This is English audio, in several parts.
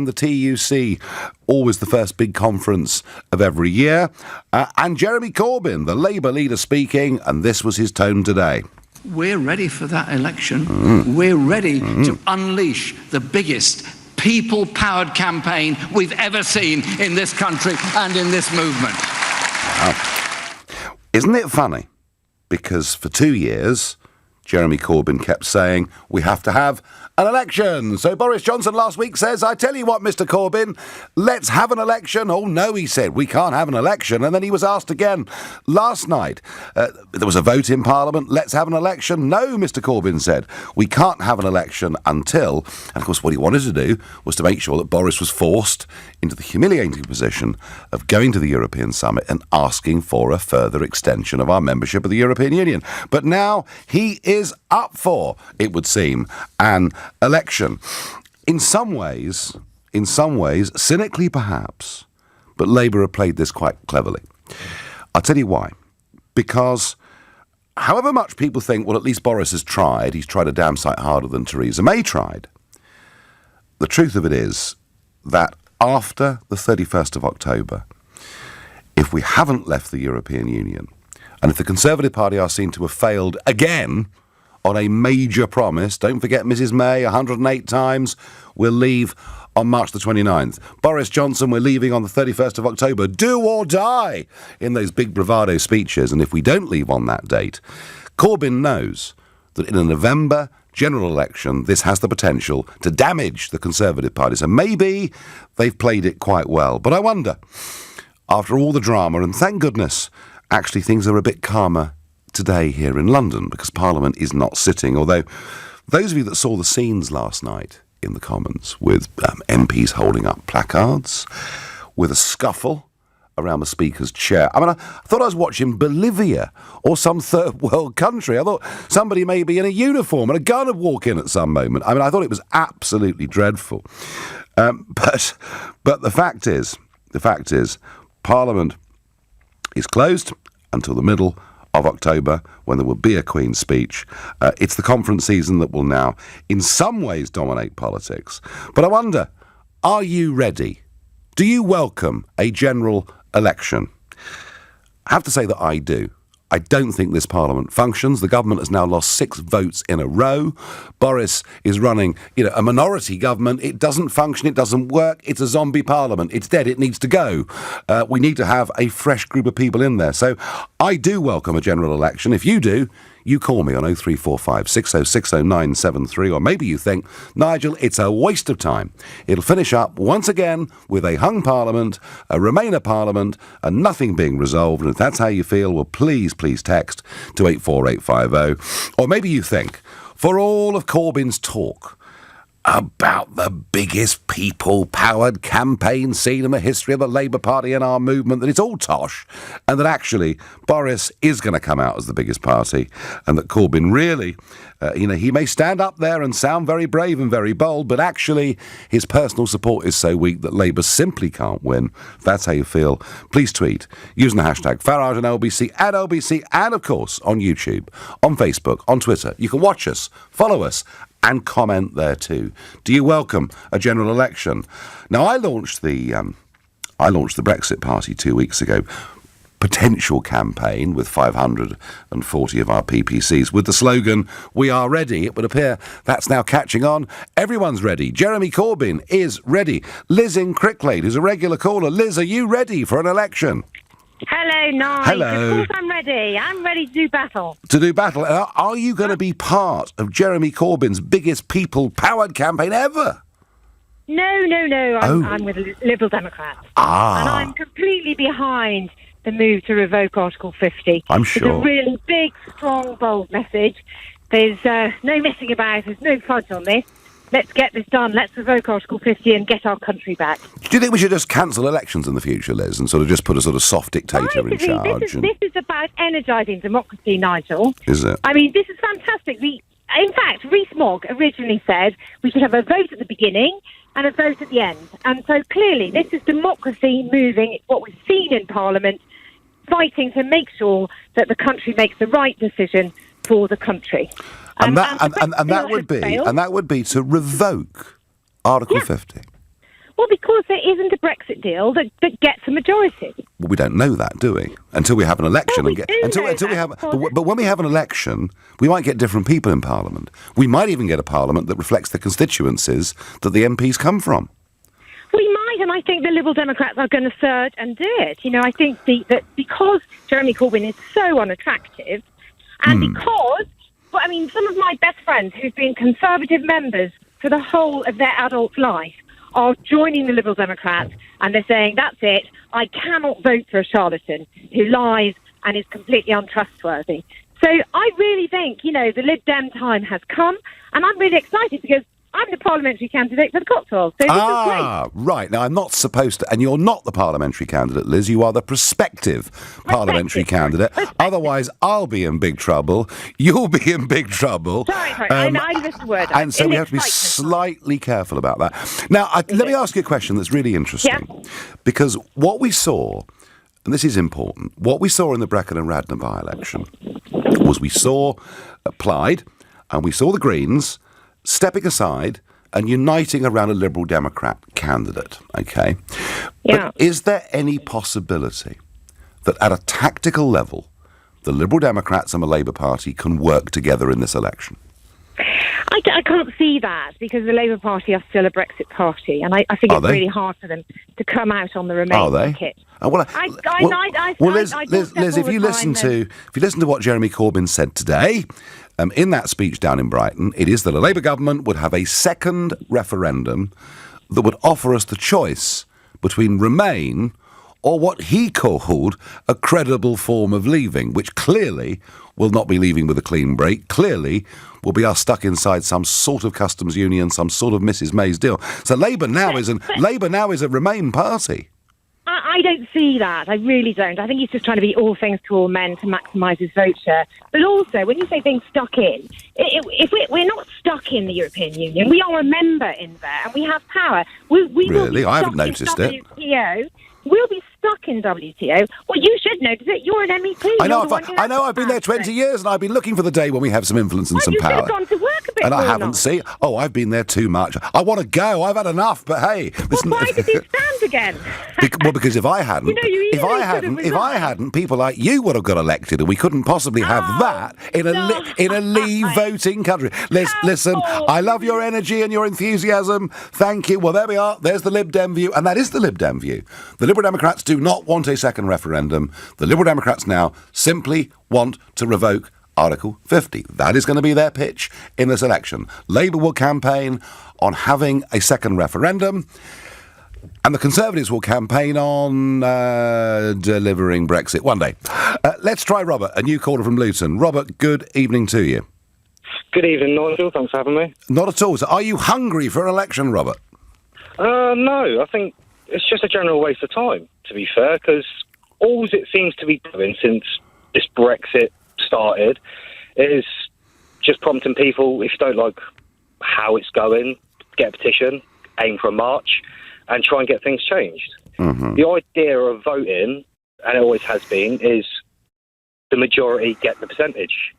The TUC, always the first big conference of every year. And Jeremy Corbyn, the Labour leader, speaking, and this was his tone today. We're ready for that election. We're ready to unleash the biggest people-powered campaign we've ever seen in this country and in this movement. Wow. Isn't it funny? Because for 2 years, Jeremy Corbyn kept saying, we have to have an election. So Boris Johnson last week says, I tell you what, Mr. Corbyn, let's have an election. Oh, no, he said, we can't have an election. And then he was asked again last night. There was a vote in Parliament. Let's have an election. No, Mr. Corbyn said, we can't have an election until, and of course what he wanted to do was to make sure that Boris was forced into the humiliating position of going to the European summit and asking for a further extension of our membership of the European Union. But now he is up for, it would seem, an election. In some ways, cynically perhaps, but Labour have played this quite cleverly. I'll tell you why. Because however much people think, well, at least Boris has tried, he's tried a damn sight harder than Theresa May tried, the truth of it is that after the 31st of October, if we haven't left the European Union, and if the Conservative Party are seen to have failed again on a major promise, don't forget Mrs May, 108 times, we'll leave on March the 29th. Boris Johnson, we're leaving on the 31st of October. Do or die in those big bravado speeches. And if we don't leave on that date, Corbyn knows that in a November general election, this has the potential to damage the Conservative Party. So maybe they've played it quite well. But I wonder, after all the drama, and thank goodness, actually things are a bit calmer today here in London because Parliament is not sitting, although those of you that saw the scenes last night in the Commons with MPs holding up placards, with a scuffle around the Speaker's chair. I mean, I thought I was watching Bolivia or some third world country. I thought somebody may be in a uniform and a gun would walk in at some moment. I mean, I thought it was absolutely dreadful. But the fact is, Parliament is closed until the middle of October, when there will be a Queen's speech. It's the conference season that will now, in some ways, dominate politics. But I wonder, are you ready? Do you welcome a general election? I have to say that I do. I don't think this Parliament functions. The government has now lost 6 votes in a row. Boris is running, a minority government. It doesn't function. It doesn't work. It's a zombie Parliament. It's dead. It needs to go. We need to have a fresh group of people in there. So I do welcome a general election. If you do, you call me on 0345 6060973, or maybe you think, Nigel, it's a waste of time. It'll finish up once again with a hung Parliament, a Remainer Parliament, and nothing being resolved. And if that's how you feel, well, please text to 84850. Or maybe you think, for all of Corbyn's talk about the biggest people-powered campaign seen in the history of the Labour Party and our movement, that it's all tosh, and that actually Boris is going to come out as the biggest party, and that Corbyn really, he may stand up there and sound very brave and very bold, but actually his personal support is so weak that Labour simply can't win. If that's how you feel, please tweet using the hashtag Farage and LBC, at LBC, and of course on YouTube, on Facebook, on Twitter. You can watch us, follow us, and comment there too. Do you welcome a general election? Now, I launched the Brexit Party 2 weeks ago, potential campaign with 540 of our PPCs with the slogan, "We are ready." It would appear that's now catching on. Everyone's ready. Jeremy Corbyn is ready. Liz in Cricklade, who's a regular caller. Liz, are you ready for an election? Hello, Nigel. Hello. Of course I'm ready. I'm ready to do battle. To do battle. Are you going to be part of Jeremy Corbyn's biggest people-powered campaign ever? No. I'm with the Liberal Democrats. And I'm completely behind the move to revoke Article 50. I'm sure. It's a really big, strong, bold message. There's no messing about. There's no fudge on this. Let's get this done. Let's revoke Article 50 and get our country back. Do you think we should just cancel elections in the future, Liz, and sort of just put a sort of soft dictator in charge? This is about energising democracy, Nigel. Is it? I mean, this is fantastic. In fact, Rees-Mogg originally said we should have a vote at the beginning and a vote at the end. And so clearly this is democracy moving. It's what we've seen in Parliament, fighting to make sure that the country makes the right decision for the country. And that would be to revoke Article 50. Well, because there isn't a Brexit deal that gets a majority. Well, we don't know that, do we? Until we have an election. Well, But when we have an election, we might get different people in Parliament. We might even get a Parliament that reflects the constituencies that the MPs come from. We might, and I think the Liberal Democrats are going to surge and do it. You know, I think that because Jeremy Corbyn is so unattractive, and because, well, I mean, some of my best friends who've been Conservative members for the whole of their adult life are joining the Liberal Democrats, and they're saying, that's it, I cannot vote for a charlatan who lies and is completely untrustworthy. So I really think, you know, the Lib Dem time has come, and I'm really excited because I'm the parliamentary candidate for the Cotswolds. So this is great. Right. Now, I'm not supposed to... And you're not the parliamentary candidate, Liz. You are the prospective parliamentary candidate. Otherwise, I'll be in big trouble. You'll be in big trouble. Sorry. I missed the word. And so we have to be slightly careful about that. Now, let me ask you a question that's really interesting. Yeah. Because what we saw, and this is important, what we saw in the Brecon and Radnor by-election was we saw Plaid and we saw the Greens stepping aside and uniting around a Liberal Democrat candidate, okay? Yeah. But is there any possibility that at a tactical level, the Liberal Democrats and the Labour Party can work together in this election? I can't see that because the Labour Party are still a Brexit party, and I think it's really hard for them to come out on the Remain ticket. Liz, if you listen to what Jeremy Corbyn said today, in that speech down in Brighton, it is that a Labour government would have a second referendum that would offer us the choice between Remain or what he called a credible form of leaving, which clearly will not be leaving with a clean break, clearly will be us stuck inside some sort of customs union, some sort of Mrs May's deal. So Labour now is a Remain party. I don't see that. I really don't. I think he's just trying to be all things to all men to maximise his vote share. But also, when you say being stuck in, if we're not stuck in the European Union, we are a member in there and we have power. We will be I haven't noticed it. We'll be stuck in WTO. Well, you should notice it. You're an MEP. I know. I've been there 20 years, and I've been looking for the day when we have some influence and some power. You should have gone to work a bit and more. I haven't seen. Oh, I've been there too much. I want to go. I've had enough. But hey, well, why did you stand again? Because if I hadn't, if I hadn't, people like you would have got elected, and we couldn't possibly have that in a Leave voting country. Listen, I love your energy and your enthusiasm. Thank you. Well, there we are. There's the Lib Dem view, and that is the Lib Dem view. The Liberal Democrats do not want a second referendum. The Liberal Democrats now simply want to revoke Article 50. That is going to be their pitch in this election. Labour will campaign on having a second referendum, and the Conservatives will campaign on delivering Brexit one day. Let's try Robert, a new caller from Luton. Robert, good evening to you. Good evening, Nigel. Thanks for having me. Not at all. So are you hungry for an election, Robert? No, I think it's just a general waste of time, to be fair, because all it seems to be doing since this Brexit started is just prompting people, if you don't like how it's going, get a petition, aim for a march, and try and get things changed. Mm-hmm. The idea of voting, and it always has been, is the majority get the percentage.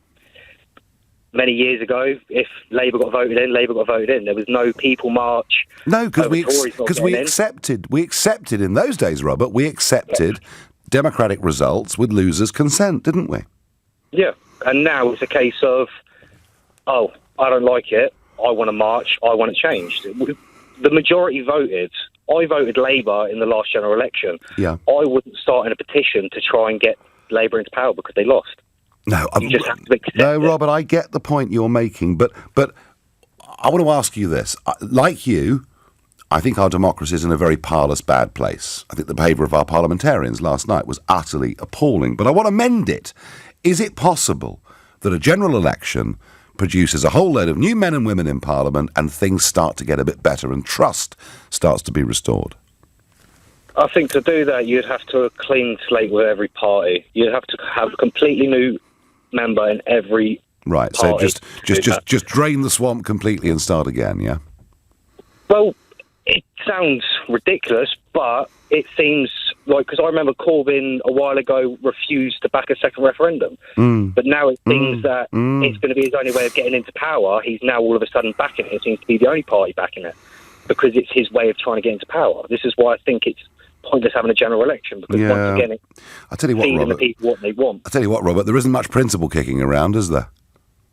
Many years ago, if Labour got voted in, Labour got voted in. There was no people march. No, because we accepted in those days, Robert, we accepted democratic results with losers' consent, didn't we? Yeah, and now it's a case of, oh, I don't like it, I want to march, I want it changed. The majority voted. I voted Labour in the last general election. Yeah. I wouldn't start in a petition to try and get Labour into power because they lost. No, you just have to accept it. Robert, I get the point you're making, but I want to ask you this. Like you, I think our democracy is in a very parlous bad place. I think the behaviour of our parliamentarians last night was utterly appalling, but I want to mend it. Is it possible that a general election produces a whole load of new men and women in Parliament and things start to get a bit better and trust starts to be restored? I think to do that, you'd have to clean slate with every party. You'd have to have a completely new member in every right. party. So just drain the swamp completely and start again. Yeah. Well, it sounds ridiculous, but it seems like, because I remember Corbyn a while ago refused to back a second referendum, but now it seems that it's going to be his only way of getting into power. He's now all of a sudden backing it. It seems to be the only party backing it. because it's his way of trying to get into power. This is why I think it's pointless having a general election, because once again, it's feeding the people what they want. I tell you what, Robert, there isn't much principle kicking around, is there?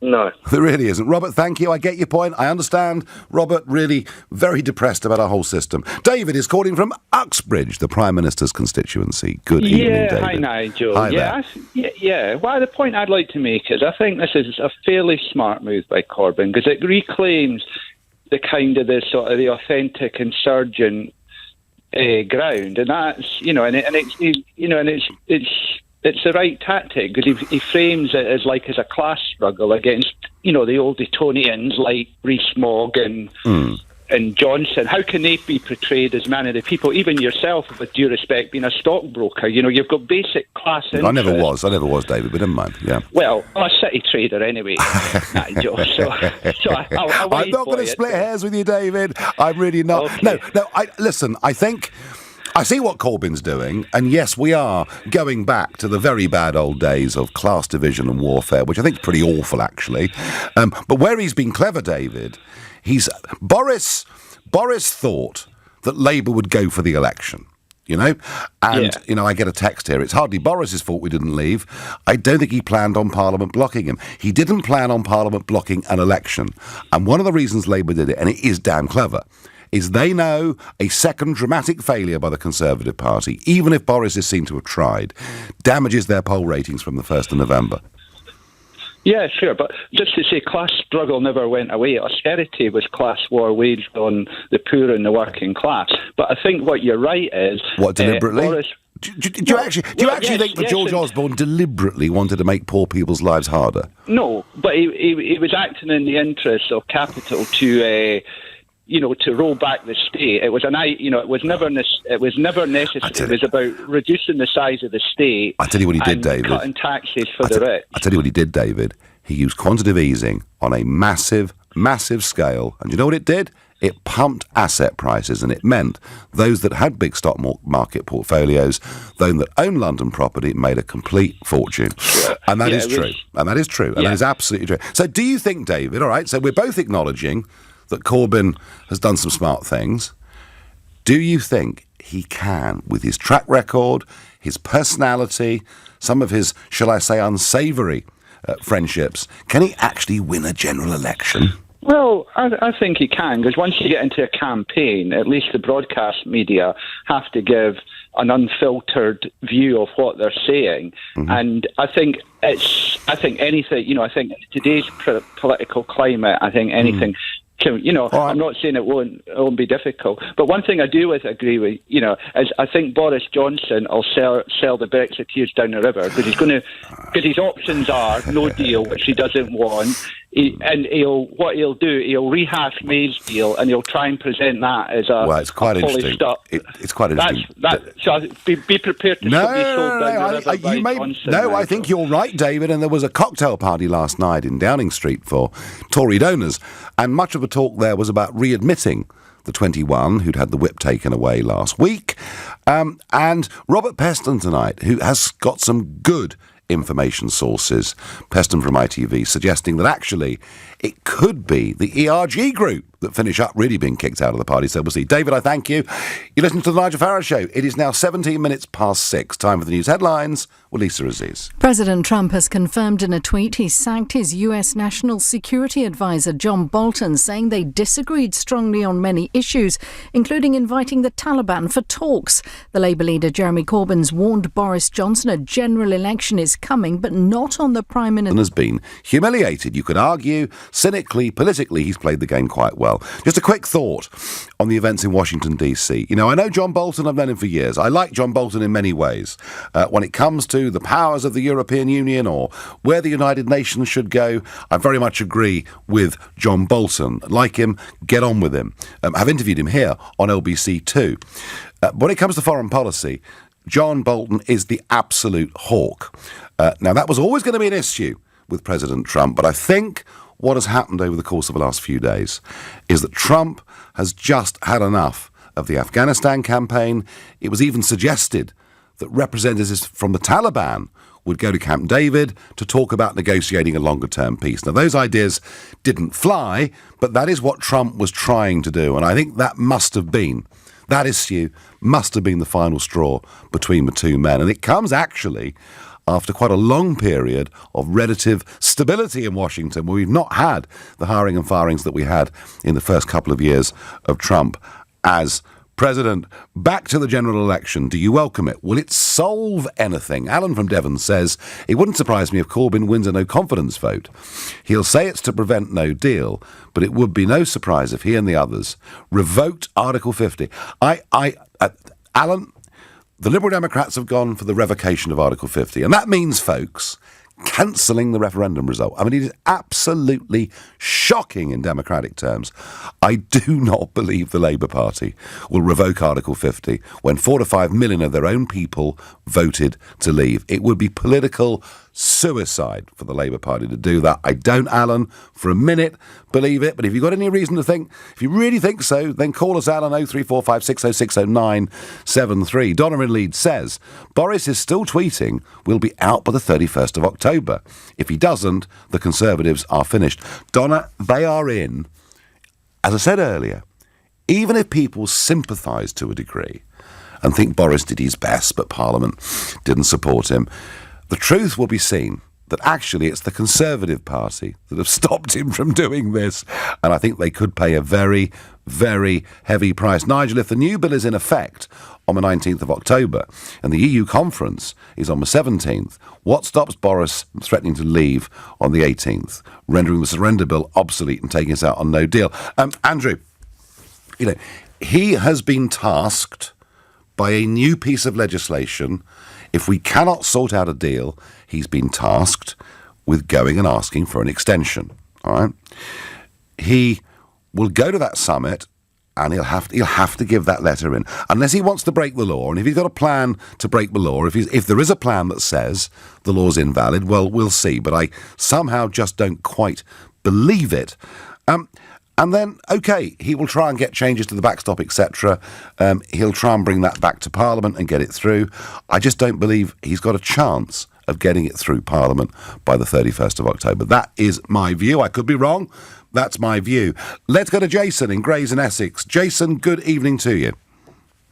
No. There really isn't. Robert, thank you. I get your point. I understand. Robert, really very depressed about our whole system. David is calling from Uxbridge, the Prime Minister's constituency. Good evening, David. Hi, Nigel. Hi there. Well, the point I'd like to make is I think this is a fairly smart move by Corbyn, because it reclaims the kind of the authentic insurgent ground, and that's it's the right tactic, because he frames it as a class struggle against the old Etonians like Rees-Mogg and Johnson. How can they be portrayed as man of the people? Even yourself, with due respect, being a stockbroker, you've got basic class interests. I never was, David, but never mind. Yeah. Well, I'm a city trader anyway, Nigel. So I'm not going to split hairs with you, David. I'm really not. Okay. No. Listen, I think I see what Corbyn's doing, and yes, we are going back to the very bad old days of class division and warfare, which I think is pretty awful, actually. But where he's been clever, David, Boris thought that Labour would go for the election. And I get a text here. It's hardly Boris's fault we didn't leave. I don't think he planned on Parliament blocking him. He didn't plan on Parliament blocking an election. And one of the reasons Labour did it, and it is damn clever, is they know a second dramatic failure by the Conservative Party, even if Boris is seen to have tried, damages their poll ratings from the 1st of November. Yeah, sure, but just to say, class struggle never went away. Austerity was class war waged on the poor and the working class. But I think what you're right is... What, deliberately? Do you actually think that George Osborne deliberately wanted to make poor people's lives harder? No, but he was acting in the interests of capital to roll back the state. It was it was never necessary. It was about reducing the size of the state. I tell you what he did, David. Cutting taxes for the rich. I tell you what he did, David. He used quantitative easing on a massive, massive scale, and you know what it did? It pumped asset prices, and it meant those that had big stock market portfolios, those that owned London property, made a complete fortune. And that is true. And that is true. And that is absolutely true. So do you think, David, all right, so we're both acknowledging that Corbyn has done some smart things. Do you think he can, with his track record, his personality, some of his, shall I say, unsavoury friendships, can he actually win a general election? Well, I think he can, because once you get into a campaign, at least the broadcast media have to give an unfiltered view of what they're saying. Mm-hmm. And I think anything, I think today's political climate, I think anything... I'm not saying it won't be difficult, but one thing I do agree with, is I think Boris Johnson will sell the Brexiteers down the river, because his options are no deal, which he doesn't want, he'll rehash May's deal, and he'll try and present that as it's quite interesting. It's quite interesting. So be prepared to be sold down the river by Johnson. No, I think you're right, David, and there was a cocktail party last night in Downing Street for Tory donors, and much of the talk there was about readmitting the 21 who'd had the whip taken away last week, and Robert Peston tonight, who has got some good information sources, Peston from ITV, suggesting that actually it could be the ERG group that finish up really being kicked out of the party. So we'll see. David, I thank you. You listen to the Nigel Farage Show. It is now 17 minutes past 6. Time for the news headlines with Lisa Aziz. President Trump has confirmed in a tweet he sacked his US National Security Advisor John Bolton, saying they disagreed strongly on many issues, including inviting the Taliban for talks. The Labour leader Jeremy Corbyn's warned Boris Johnson a general election is coming, but not on the Prime Minister. Has been humiliated. You could argue, cynically, politically, he's played the game quite well. Just a quick thought on the events in Washington, D.C. I know John Bolton. I've known him for years. I like John Bolton in many ways. When it comes to the powers of the European Union or where the United Nations should go, I very much agree with John Bolton. Like him, get on with him. I've interviewed him here on LBC too. But when it comes to foreign policy, John Bolton is the absolute hawk. Now, that was always going to be an issue with President Trump, but I think what has happened over the course of the last few days is that Trump has just had enough of the Afghanistan campaign. It was even suggested that representatives from the Taliban would go to Camp David to talk about negotiating a longer-term peace. Now, those ideas didn't fly, but that is what Trump was trying to do, and I think that issue must have been the final straw between the two men. And it comes actually after quite a long period of relative stability in Washington, where we've not had the hiring and firings that we had in the first couple of years of Trump as president. Back to the general election. Do you welcome it? Will it solve anything? Alan from Devon says, it wouldn't surprise me if Corbyn wins a no-confidence vote. He'll say it's to prevent no deal, but it would be no surprise if he and the others revoked Article 50. Alan, the Liberal Democrats have gone for the revocation of Article 50, and that means, folks, cancelling the referendum result. I mean, it is absolutely shocking in democratic terms. I do not believe the Labour Party will revoke Article 50 when 4 to 5 million of their own people voted to leave. It would be political suicide for the Labour Party to do that. I don't, Alan, for a minute believe it, but if you've got any reason to think, if you really think so, then call us, Alan, 0345 606 0973. Donna in Leeds says, Boris is still tweeting, we'll be out by the 31st of October. If he doesn't, the Conservatives are finished. Donna, they are in. As I said earlier, even if people sympathise to a degree and think Boris did his best, but Parliament didn't support him, the truth will be seen that actually it's the Conservative Party that have stopped him from doing this, and I think they could pay a very, very heavy price. Nigel, if the new bill is in effect on the 19th of October and the EU conference is on the 17th, what stops Boris threatening to leave on the 18th, rendering the surrender bill obsolete and taking us out on no deal? Andrew, he has been tasked by a new piece of legislation. If we cannot sort out a deal, he's been tasked with going and asking for an extension. All right, he will go to that summit, and he'll have to give that letter in, unless he wants to break the law. And if he's got a plan to break the law, if there is a plan that says the law's invalid, well, we'll see. But I somehow just don't quite believe it. And then, OK, he will try and get changes to the backstop, etc. He'll try and bring that back to Parliament and get it through. I just don't believe he's got a chance of getting it through Parliament by the 31st of October. That is my view. I could be wrong. That's my view. Let's go to Jason in Grays in Essex. Jason, good evening to you.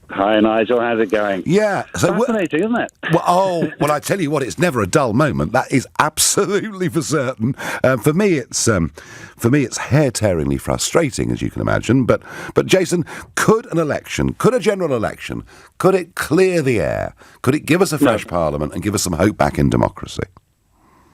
Hi, Nigel. How's it going? Yeah. So fascinating, isn't it? Well, I tell you what, it's never a dull moment. That is absolutely for certain. For me, it's hair-tearingly frustrating, as you can imagine. But Jason, could a general election, could it clear the air? Could it give us a fresh parliament and give us some hope back in democracy?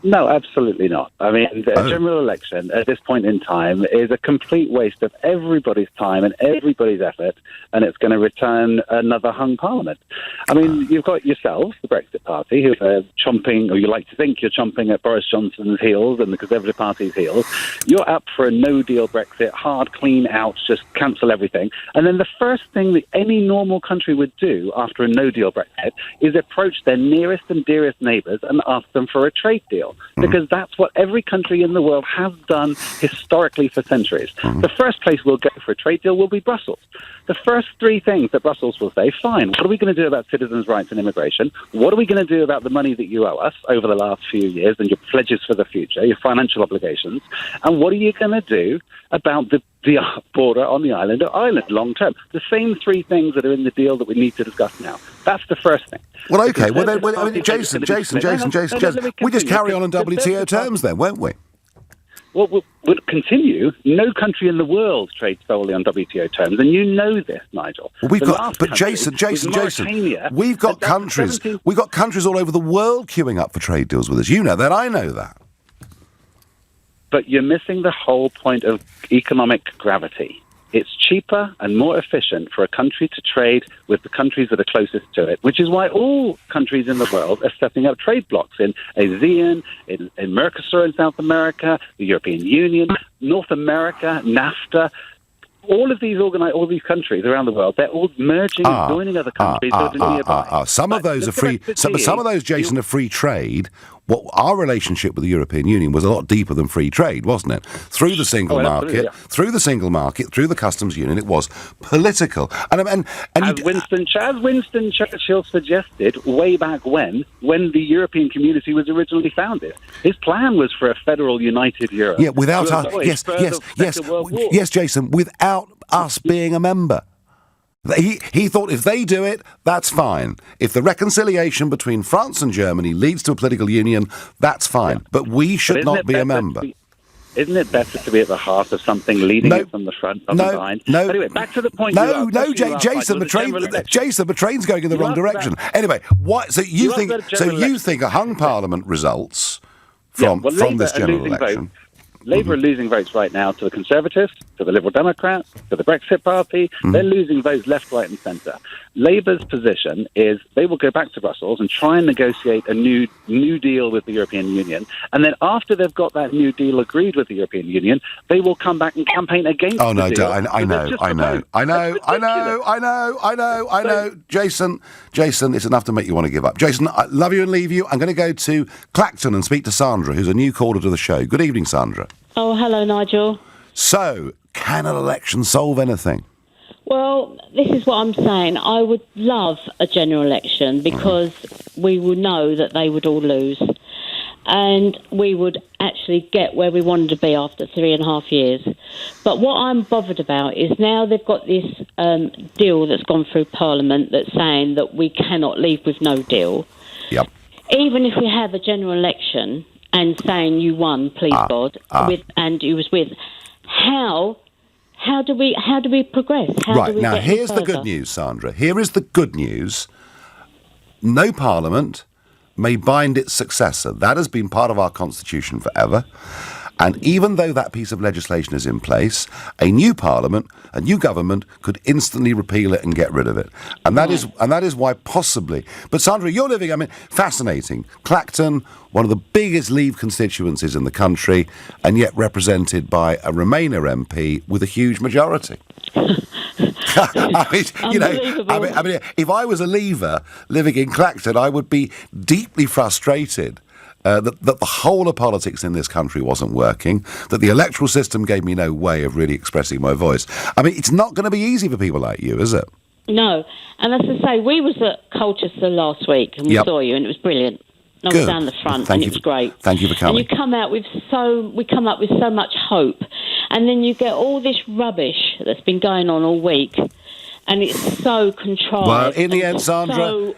No, absolutely not. I mean, a general election at this point in time is a complete waste of everybody's time and everybody's effort, and it's going to return another hung parliament. I mean, you've got yourselves, the Brexit Party, who are chomping, or you like to think you're chomping at Boris Johnson's heels and the Conservative Party's heels. You're up for a no-deal Brexit, hard, clean out, just cancel everything. And then the first thing that any normal country would do after a no-deal Brexit is approach their nearest and dearest neighbours and ask them for a trade deal. Because that's what every country in the world has done historically for centuries. The first place we'll go for a trade deal will be Brussels. The first three things that Brussels will say, fine, what are we going to do about citizens' rights and immigration? What are we going to do about the money that you owe us over the last few years and your pledges for the future, your financial obligations? And what are you going to do about the border on the island of Ireland long term? The same three things that are in the deal that we need to discuss now. That's the first thing. Well, OK. Jason, we just carry on in WTO terms then, won't we? Well, we'll continue. No country in the world trades solely on WTO terms, and you know this, Nigel. Well, Jason, we've got countries all over the world queuing up for trade deals with us. You know that, I know that. But you're missing the whole point of economic gravity. It's cheaper and more efficient for a country to trade with the countries that are closest to it, which is why all countries in the world are setting up trade blocs in ASEAN, in Mercosur in South America, the European Union, North America, NAFTA. All of these countries around the world, they're all merging and joining other countries that are nearby. Some of those are free. Some of those, Jason, are free trade. what our relationship with the European Union was a lot deeper than free trade, wasn't it? Through the single market, through the customs union, it was political. And as Winston Churchill suggested way back when the European community was originally founded, his plan was for a federal united Europe. Yeah, without us, yes, Jason, without us being a member. He thought if they do it, that's fine. If the reconciliation between France and Germany leads to a political union, that's fine. Yeah. But we should not be a member. Isn't it better to be at the heart of something, leading it from the front, not behind? No. Anyway, back to the point. Jason, the train's going in the wrong direction. Anyway, what? So you think a hung parliament results from this general election? Labour are losing votes right now to the Conservatives, to the Liberal Democrats, to the Brexit Party. They're losing votes left, right and centre. Labour's position is they will go back to Brussels and try and negotiate a new deal with the European Union. And then after they've got that new deal agreed with the European Union, they will come back and campaign against the deal. I know. Jason, it's enough to make you want to give up. Jason, I love you and leave you. I'm going to go to Clacton and speak to Sandra, who's a new caller to the show. Good evening, Sandra. Oh, hello, Nigel. So, can an election solve anything? Well, this is what I'm saying. I would love a general election because we would know that they would all lose and we would actually get where we wanted to be after 3.5 years. But what I'm bothered about is now they've got this deal that's gone through Parliament that's saying that we cannot leave with no deal. Yep. Even if we have a general election and saying you won, please God, and you was with, how do we progress? Now here's the good news, Sandra. Here is the good news. No Parliament may bind its successor. That has been part of our Constitution forever. And even though that piece of legislation is in place, a new Parliament, a new government could instantly repeal it and get rid of it. And that is why possibly. But Sandra, you're living, fascinating. Clacton, one of the biggest Leave constituencies in the country, and yet represented by a Remainer MP with a huge majority. If I was a Leaver living in Clacton, I would be deeply frustrated that the whole of politics in this country wasn't working, that the electoral system gave me no way of really expressing my voice. It's not going to be easy for people like you, is it? No. And as I say, we was at Colchester last week and we saw you and it was brilliant. I was down the front and it was great. Thank you for coming. And we come up with so much hope. And then you get all this rubbish that's been going on all week. And it's so contrived. Well, in the end, Sandra,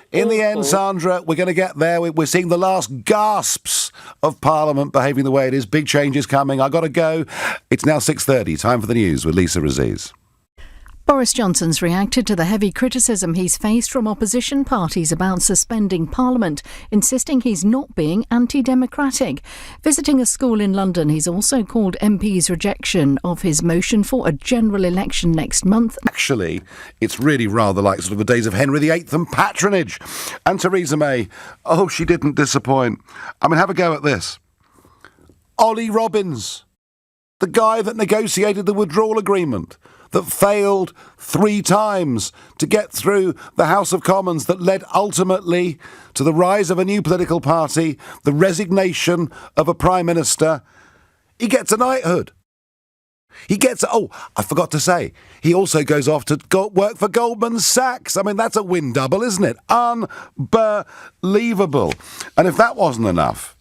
we're going to get there. We're seeing the last gasps of Parliament behaving the way it is. Big changes coming. I got to go. It's now 6:30. Time for the news with Lisa Aziz. Boris Johnson's reacted to the heavy criticism he's faced from opposition parties about suspending Parliament, insisting he's not being anti-democratic. Visiting a school in London, he's also called MPs' rejection of his motion for a general election next month. Actually, it's really rather like sort of the days of Henry VIII and patronage. And Theresa May, she didn't disappoint. Have a go at this. Ollie Robbins, the guy that negotiated the withdrawal agreement, that failed 3 times to get through the House of Commons, that led ultimately to the rise of a new political party, the resignation of a Prime Minister. He gets a knighthood. I forgot to say, he also goes off to work for Goldman Sachs. that's a win double, isn't it? Unbelievable. And if that wasn't enough,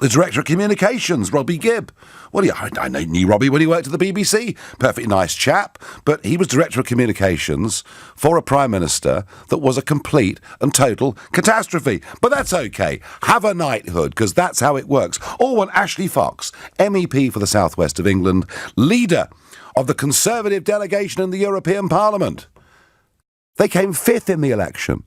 the Director of Communications, Robbie Gibb. Well, I knew Robbie when he worked at the BBC. Perfectly nice chap. But he was Director of Communications for a Prime Minister that was a complete and total catastrophe. But that's okay. Have a knighthood, because that's how it works. Or when Ashley Fox, MEP for the South West of England, leader of the Conservative delegation in the European Parliament. They came 5th in the election.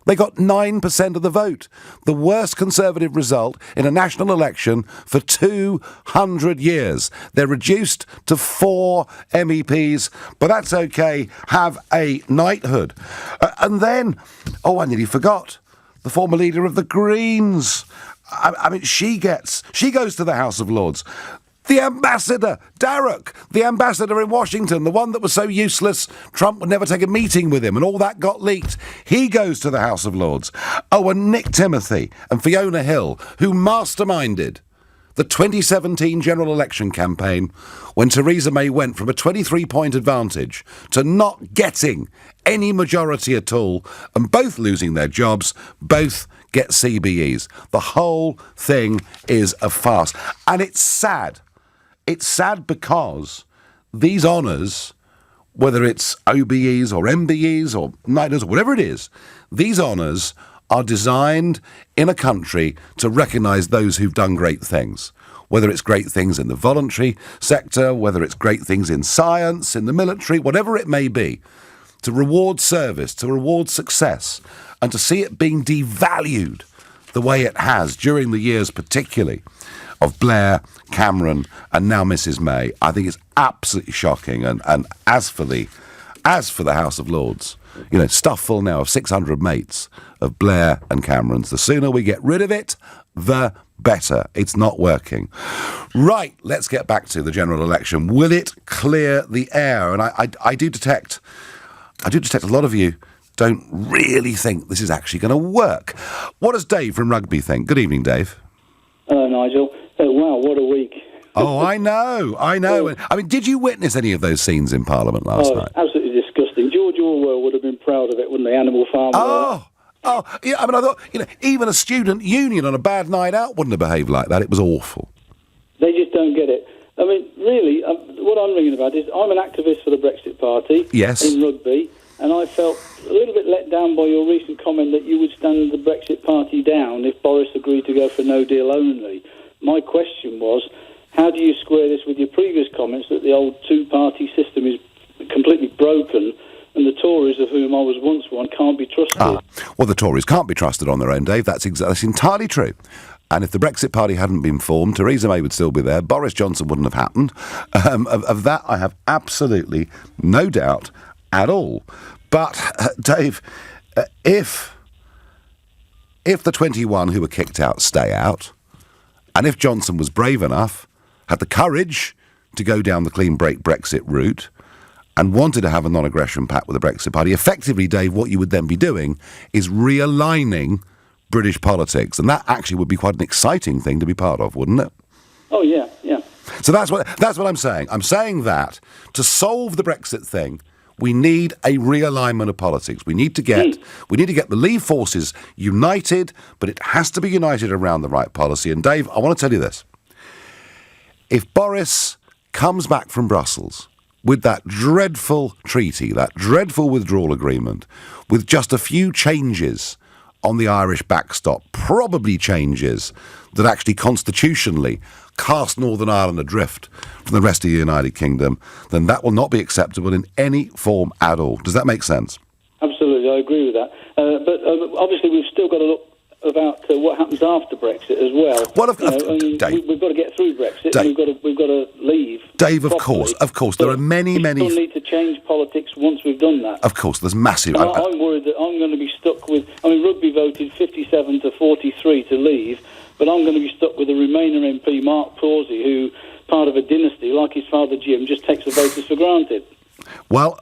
They got 9% of the vote. The worst Conservative result in a national election for 200 years. They're reduced to 4 MEPs, but that's okay. Have a knighthood. And then, I nearly forgot, the former leader of the Greens. She goes to the House of Lords. The ambassador, Darroch, the ambassador in Washington, the one that was so useless Trump would never take a meeting with him, and all that got leaked. He goes to the House of Lords. Oh, and Nick Timothy and Fiona Hill, who masterminded the 2017 general election campaign when Theresa May went from a 23-point advantage to not getting any majority at all, and both losing their jobs, both get CBEs. The whole thing is a farce. And it's sad. It's sad because these honours, whether it's OBEs or MBEs or NIDAs or whatever it is, these honours are designed in a country to recognise those who've done great things. Whether it's great things in the voluntary sector, whether it's great things in science, in the military, whatever it may be, to reward service, to reward success, and to see it being devalued the way it has during the years particularly of Blair, Cameron, and now Mrs May, I think it's absolutely shocking. And as for the House of Lords, you know, stuff full now of 600 mates of Blair and Cameron's. The sooner we get rid of it, the better. It's not working. Right, let's get back to the general election. Will it clear the air? And I do detect a lot of you don't really think this is actually going to work. What does Dave from Rugby think? Good evening, Dave. Hello, Nigel. Oh, wow, what a week. Oh, I know. I mean, did you witness any of those scenes in Parliament last night? Absolutely disgusting. George Orwell would have been proud of it, wouldn't they? Animal Farm. Oh, yeah, I mean, I thought, you know, even a student union on a bad night out wouldn't have behaved like that. It was awful. They just don't get it. I mean, really, what I'm ringing about is I'm an activist for the Brexit Party in Rugby, and I felt a little bit let down by your recent comment that you would stand the Brexit Party down if Boris agreed to go for no deal only. My question was, how do you square this with your previous comments that the old two-party system is completely broken and the Tories, of whom I was once one, can't be trusted? Well, the Tories can't be trusted on their own, Dave. That's entirely true. And if the Brexit Party hadn't been formed, Theresa May would still be there. Boris Johnson wouldn't have happened. Of that, I have absolutely no doubt at all. But, Dave, if the 21 who were kicked out stay out, and if Johnson was brave enough, had the courage to go down the clean break Brexit route, and wanted to have a non-aggression pact with the Brexit Party, effectively, Dave, what you would then be doing is realigning British politics, and that actually would be quite an exciting thing to be part of, wouldn't it? Oh, yeah. So that's what I'm saying. I'm saying that to solve the Brexit thing, we need a realignment of politics. We need to get the Leave forces united, but it has to be united around the right policy. And Dave, I want to tell you this. If Boris comes back from Brussels with that dreadful treaty, that dreadful withdrawal agreement, with just a few changes on the Irish backstop, probably changes that actually constitutionally cast Northern Ireland adrift from the rest of the United Kingdom, then that will not be acceptable in any form at all. Does that make sense? Absolutely, I agree with that. But obviously we've still got to look about what happens after Brexit as well. Dave, we've got to get through Brexit. Dave, and we've got to leave. Dave, of properly. course, there are many. We still need to change politics once we've done that. Of course, there's massive. I'm worried that I'm going to be stuck with. I mean, Rugby voted 57 to 43 to leave, but I'm going to be stuck with a Remainer MP, Mark Pawsey, who, part of a dynasty like his father Jim, just takes the voters for granted. Well,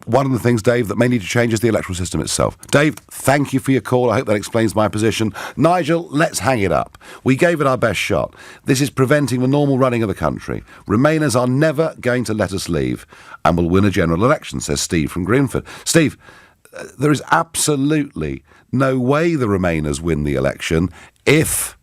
one of the things, Dave, that may need to change is the electoral system itself. Dave, thank you for your call. I hope that explains my position. Nigel, let's hang it up. We gave it our best shot. This is preventing the normal running of the country. Remainers are never going to let us leave and will win a general election, says Steve from Greenford. Steve, there is absolutely no way the Remainers win the election if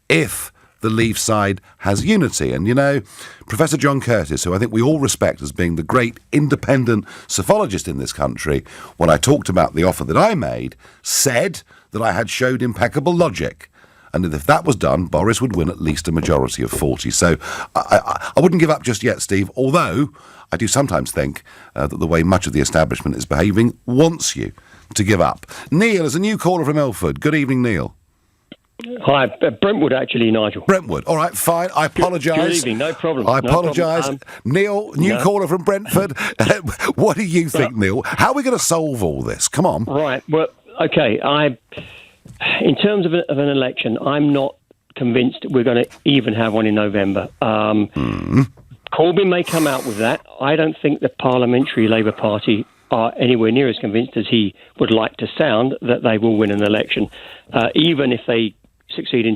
the Leave side has unity. And, you know, Professor John Curtis, who I think we all respect as being the great independent psephologist in this country, when I talked about the offer that I made, said that I had showed impeccable logic. And that if that was done, Boris would win at least a majority of 40. So I wouldn't give up just yet, Steve, although I do sometimes think that the way much of the establishment is behaving wants you to give up. Neil is a new caller from Ilford. Good evening, Neil. Hi, Brentwood, actually, Nigel. Brentwood. All right, fine. I apologise. Good evening, no problem. I apologise. Neil, new caller from Brentford. What do you think, Neil? How are we going to solve all this? Come on. Right, well, OK, in terms of an election, I'm not convinced we're going to even have one in November. Corbyn may come out with that. I don't think the Parliamentary Labour Party are anywhere near as convinced as he would like to sound that they will win an election, even if they succeed in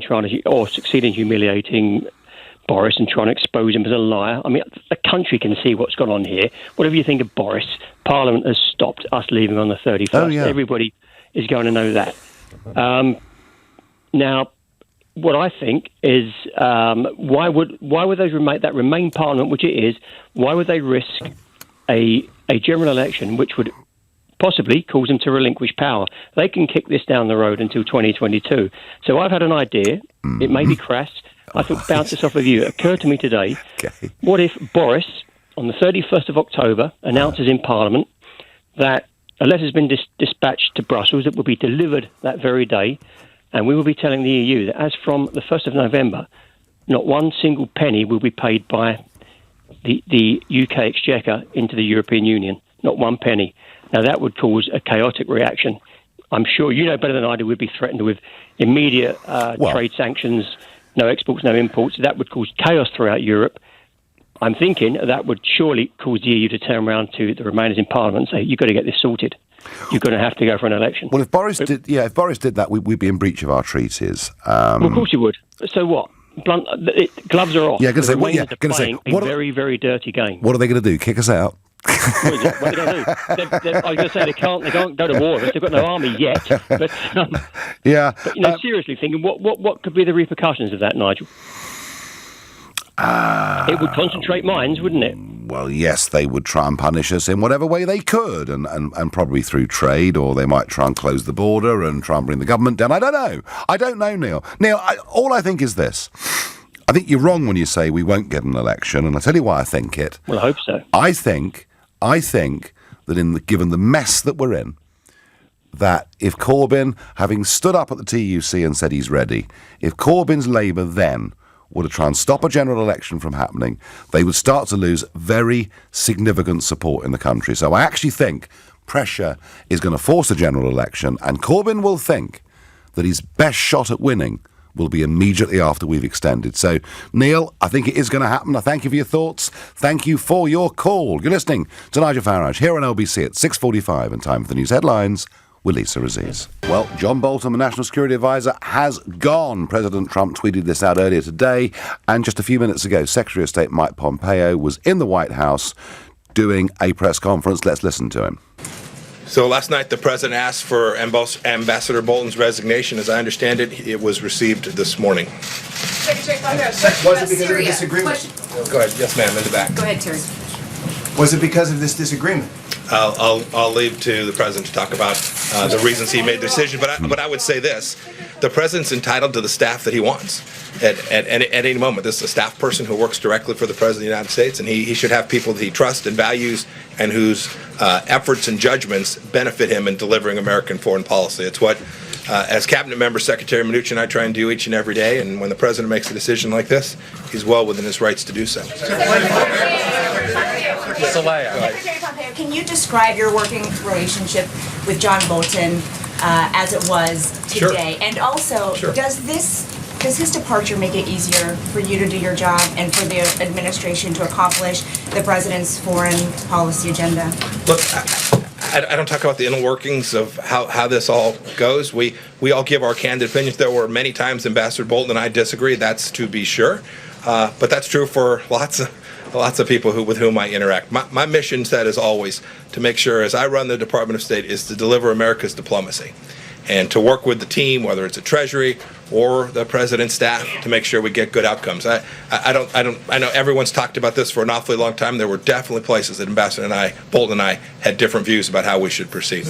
humiliating Boris and trying to expose him as a liar. I mean, the country can see what's gone on here. Whatever you think of Boris, Parliament has stopped us leaving on the 31st. Oh, yeah. Everybody is going to know that. Now, what I think is, why would those Remain Parliament, which it is, why would they risk a general election which would possibly cause them to relinquish power? They can kick this down the road until 2022. So I've had an idea. It may be crass. I thought bounce this off of you. It occurred to me today. Okay. What if Boris, on the 31st of October, announces in Parliament that a letter has been dispatched to Brussels that will be delivered that very day, and we will be telling the EU that as from the 1st of November, not one single penny will be paid by the UK Exchequer into the European Union. Not one penny. Now, that would cause a chaotic reaction. I'm sure you know better than I do we'd be threatened with immediate trade sanctions, no exports, no imports. That would cause chaos throughout Europe. I'm thinking that would surely cause the EU to turn around to the Remainers in Parliament and say, you've got to get this sorted. You're going to have to go for an election. Well, if Boris did that, we'd be in breach of our treaties. Well, of course you would. So what? Gloves are off. Yeah, going to say, a very, very dirty game. What are they going to do? Kick us out? What are they going to do? I was going to say they can't go to war with us. They've got no army yet. But yeah. But seriously thinking, what could be the repercussions of that, Nigel? It would concentrate minds, wouldn't it? Well, yes, they would try and punish us in whatever way they could, and probably through trade, or they might try and close the border and try and bring the government down. I don't know, Neil. Neil, all I think is this. I think you're wrong when you say we won't get an election, and I'll tell you why I think it. Well, I hope so. I think that given the mess that we're in, that if Corbyn, having stood up at the TUC and said he's ready, if Corbyn's Labour then were to try and stop a general election from happening, they would start to lose very significant support in the country. So I actually think pressure is going to force a general election, and Corbyn will think that his best shot at winning will be immediately after we've extended. So, Neil, I think it is going to happen. I thank you for your thoughts. Thank you for your call. You're listening to Nigel Farage here on LBC at 6:45, and time for the news headlines with Lisa Aziz. Well, John Bolton, the National Security Advisor, has gone. President Trump tweeted this out earlier today, and just a few minutes ago, Secretary of State Mike Pompeo was in the White House doing a press conference. Let's listen to him. So last night, the president asked for Ambassador Bolton's resignation. As I understand it, it was received this morning. Secretary Pompeo, was it because of the disagreement? Go ahead. Yes, ma'am, in the back. Go ahead, Terry. Was it because of this disagreement? I'll leave to the president to talk about the reasons he made the decision. But I would say this: the president's entitled to the staff that he wants at any moment. This is a staff person who works directly for the president of the United States, and he should have people that he trusts and values and whose efforts and judgments benefit him in delivering American foreign policy. It's what, as cabinet member, Secretary Mnuchin and I try and do each and every day. And when the president makes a decision like this, he's well within his rights to do so. Secretary Pompeo, can you describe your working relationship with John Bolton as it was today? Sure. And also, Sure. does his departure make it easier for you to do your job and for the administration to accomplish the president's foreign policy agenda? Look, I don't talk about the inner workings of how this all goes. We all give our candid opinions. There were many times Ambassador Bolton and I disagree. That's to be sure. But that's true for lots of people with whom I interact. My mission set is always to make sure, as I run the Department of State, is to deliver America's diplomacy and to work with the team, whether it's a Treasury or the president's staff, to make sure we get good outcomes. I know everyone's talked about this for an awfully long time. There were definitely places that Ambassador Bolton and I had different views about how we should proceed.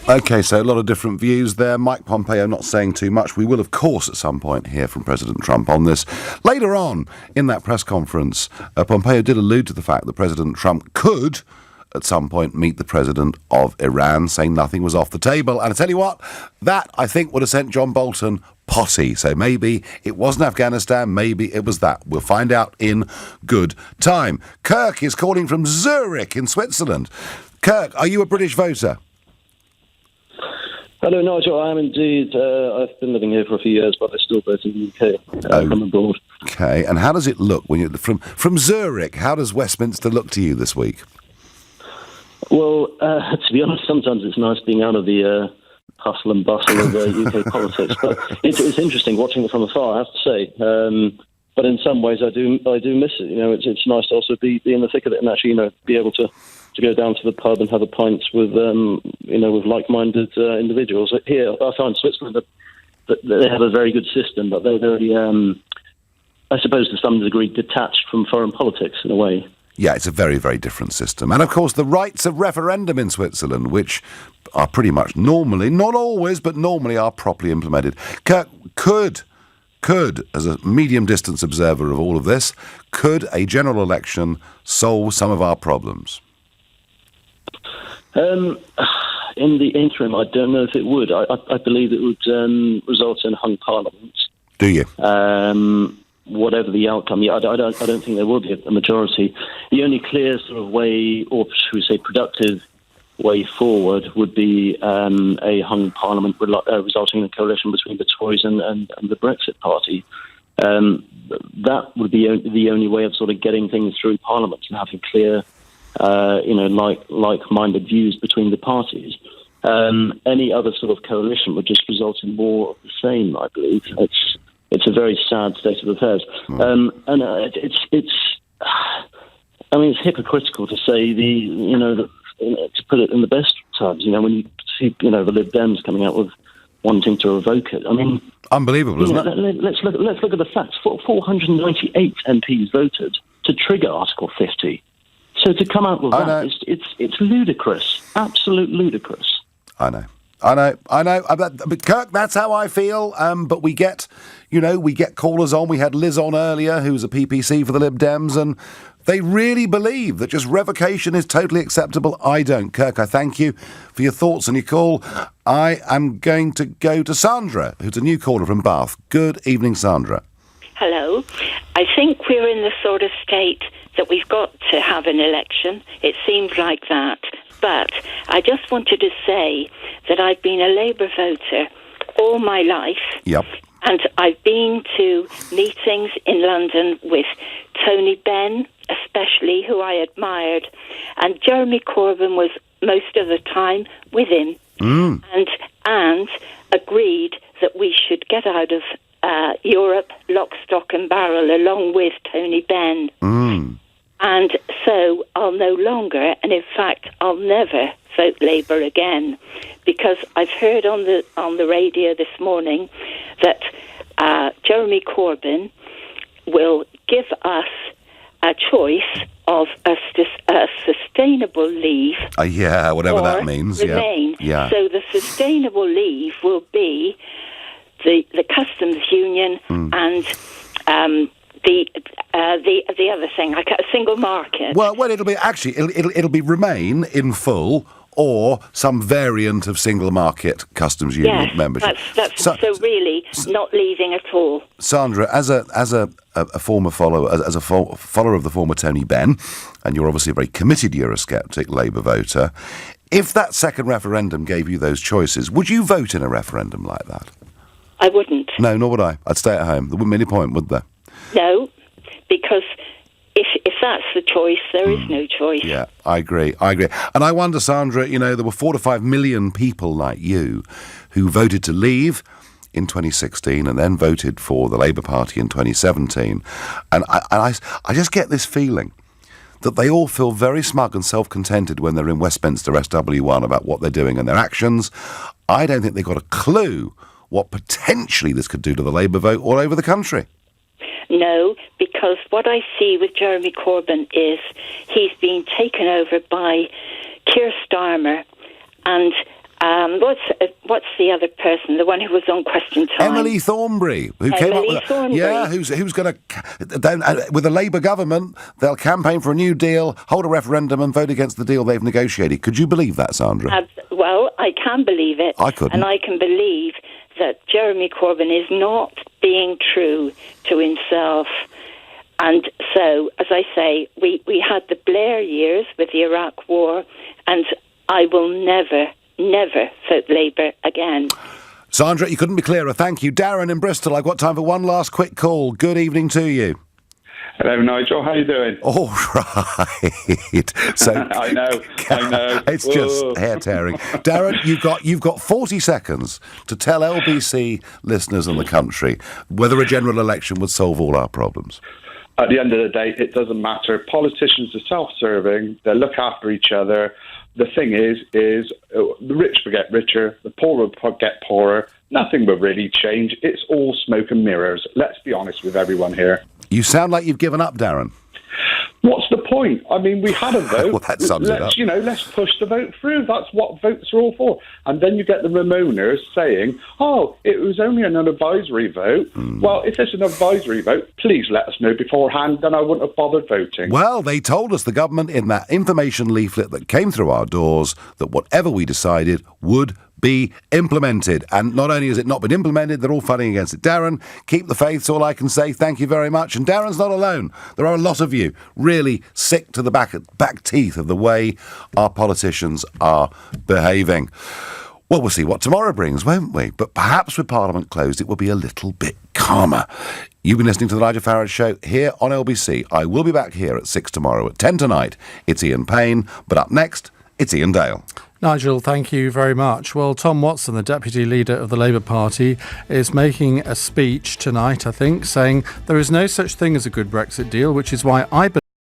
Okay, so a lot of different views there. Mike Pompeo not saying too much. We will, of course, at some point hear from President Trump on this. Later on in that press conference, Pompeo did allude to the fact that President Trump could, at some point, meet the president of Iran, saying nothing was off the table. And I tell you what, that, I think, would have sent John Bolton potty. So maybe it wasn't Afghanistan, maybe it was that. We'll find out in good time. Kirk is calling from Zurich in Switzerland. Kirk, are you a British voter? Hello, Nigel. I am indeed. I've been living here for a few years, but I still vote in the UK. I'm abroad. Okay, and how does it look when you're from Zurich? How does Westminster look to you this week? Well, to be honest, sometimes it's nice being out of the hustle and bustle of UK politics, but it's interesting watching it from afar, I have to say. But in some ways, I do miss it. It's nice to also be in the thick of it and actually, be able to go down to the pub and have a pint with, with like-minded individuals. Here, I find Switzerland that they have a very good system, but they're very, I suppose, to some degree, detached from foreign politics in a way. Yeah, it's a very, very different system. And, of course, the rights of referendum in Switzerland, which are pretty much normally, not always, but normally are properly implemented. Kirk, could, as a medium-distance observer of all of this, could a general election solve some of our problems? In the interim, I don't know if it would. I believe it would result in hung parliament. Do you? Whatever the outcome, I don't think there will be a majority. The only clear sort of way, or should we say productive way forward, would be a hung parliament resulting in a coalition between the Tories and the Brexit party. That would be the only way of sort of getting things through Parliament and having clear, like-minded views between the parties. Any other sort of coalition would just result in more of the same, I believe. It's a very sad state of affairs. It's hypocritical to say to put it in the best terms, when you see, the Lib Dems coming out with wanting to revoke it. I mean, unbelievable, isn't it? Let's look at the facts. 498 MPs voted to trigger Article 50. So to come out with that, it's ludicrous, absolute ludicrous. I know. But Kirk, that's how I feel. But we get callers on. We had Liz on earlier, who's a PPC for the Lib Dems, and they really believe that just revocation is totally acceptable. I don't. Kirk, I thank you for your thoughts and your call. I am going to go to Sandra, who's a new caller from Bath. Good evening, Sandra. Hello. I think we're in the sort of state that we've got to have an election. It seems like that. But I just wanted to say that I've been a Labour voter all my life. Yep. And I've been to meetings in London with Tony Benn, especially, who I admired. And Jeremy Corbyn was most of the time with him. And agreed that we should get out of Europe lock, stock and barrel along with Tony Benn. And so I'll no longer, and in fact I'll never vote Labour again, because I've heard on the radio this morning that Jeremy Corbyn will give us a choice of a sustainable leave. Whatever that means. Remain. Yeah. So the sustainable leave will be the customs union and the other thing, like a single market. Well, it'll be remain in full, or some variant of single market customs union membership. So really not leaving at all. Sandra, as a former follower, as a follower of the former Tony Benn, and you're obviously a very committed Eurosceptic Labour voter, if that second referendum gave you those choices, would you vote in a referendum like that? I wouldn't. No, nor would I. I'd stay at home. There wouldn't be any point, would there? No, because if that's the choice, there is no choice. Yeah, I agree. And I wonder, Sandra, there were 4 to 5 million people like you who voted to leave in 2016 and then voted for the Labour Party in 2017. And I just get this feeling that they all feel very smug and self-contented when they're in Westminster SW1 about what they're doing and their actions. I don't think they've got a clue what potentially this could do to the Labour vote all over the country. No, because what I see with Jeremy Corbyn is he's being taken over by Keir Starmer and what's the other person, the one who was on Question Time? Emily Thornberry, who came up with who's going to with a Labour government, they'll campaign for a new deal, hold a referendum, and vote against the deal they've negotiated. Could you believe that, Sandra? Well, I can believe it. I couldn't. And I can believe that Jeremy Corbyn is not being true to himself. And so, as I say, we had the Blair years with the Iraq War, and I will never vote Labour again. again. Sandra, you couldn't be clearer. Thank you. Darren in Bristol, I've got time for one last quick call. Good evening to you. Hello, Nigel. How you doing? All right. So I know. It's just hair-tearing. Darren, you've got 40 seconds to tell LBC listeners and the country whether a general election would solve all our problems. At the end of the day, it doesn't matter. Politicians are self-serving. They look after each other. The thing is the rich will get richer, the poor will get poorer. Nothing will really change. It's all smoke and mirrors. Let's be honest with everyone here. You sound like you've given up, Darren. What's the point? I mean, we had a vote. Well, that sums it up. Let's push the vote through. That's what votes are all for. And then you get the Ramoners saying, oh, it was only an advisory vote. Well, if it's an advisory vote, please let us know beforehand, then I wouldn't have bothered voting. Well, they told us, the government, in that information leaflet that came through our doors, that whatever we decided would be implemented. And not only has it not been implemented, they're all fighting against it. Darren, keep the faith, all I can say. Thank you very much. And Darren's not alone. There are a lot of you really sick to the back teeth of the way our politicians are behaving. Well, we'll see what tomorrow brings, won't we? But perhaps with Parliament closed, it will be a little bit calmer. You've been listening to the Nigel Farage Show here on LBC. I will be back here at 6 tomorrow. At 10 tonight, it's Ian Payne. But up next, it's Ian Dale. Nigel, thank you very much. Well, Tom Watson, the Deputy Leader of the Labour Party, is making a speech tonight, I think, saying there is no such thing as a good Brexit deal, which is why I believe